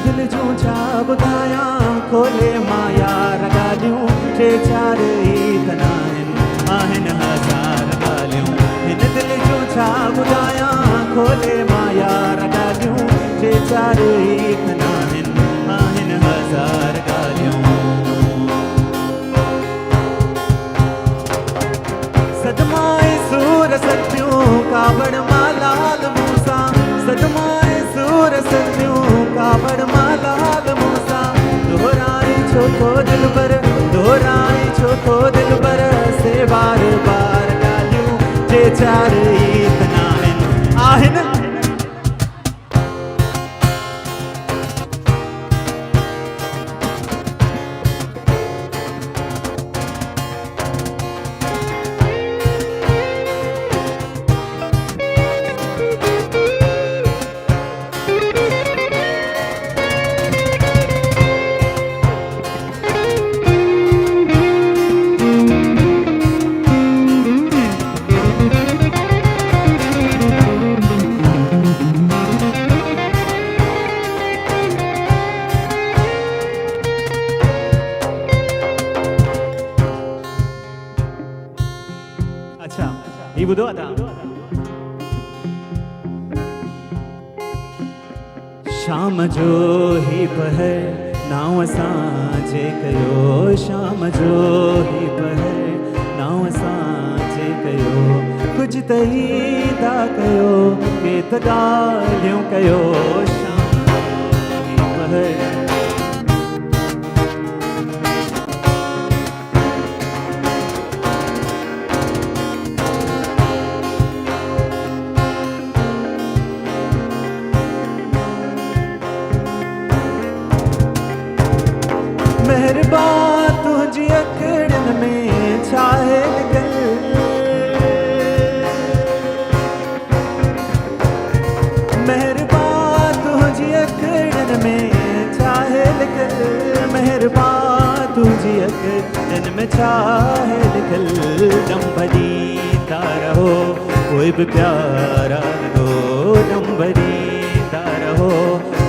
दिल जो छा ॿुधायां खोले माया रॻालियूं टे चार ई तना आहिनि हज़ार ॻाल्हियूं हिन दिल जो छा ॿुधायां खोले माया रॻालियूं टे चार ई तना आहिनि हज़ार ॻाल्हियूं सदमाए सूर सतियूं कावड़ मालाल मूसा सदमाए सूर सतियूं कावड़ मालाल मूसा दोहराई छो तो दिल पर दोहराई छो तो दिल पर से बार बार ॻाल्हियूं टे चार ई तना आहिनि अच्छा ये ॿुधो आहे शाम जो ही पहर नाव साझे कयो शाम जो ही पहर नाव साझे कयो कुछ तई दा कयो के त ॻाल्हियूं कयो शाम जो ही पहर मेहरबान तुझी अखड़न में छाहे निकल मेहरबान तुझी अखड़न में छाहे निकल मेहरबान तुझी अखड़न में छाहे निकल दम भरींदा रहो कोई भी प्यारा लगो दम भरींदा रहो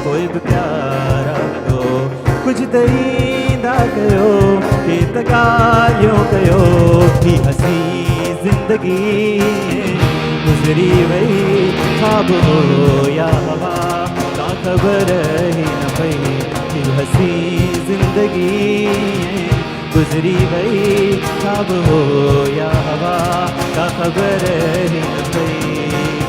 कोई भी प्यारा लगो कुछ दईंदा कयो के त ॻाल्हियूं कयो ही हसी ज़िंदगी गुज़री वई ख़्वाब हो या हवा का ख़बर ही न पई ही हसी ज़िंदगी गुज़री वई ख़्वाब हो या हवा का ख़बर ही न पई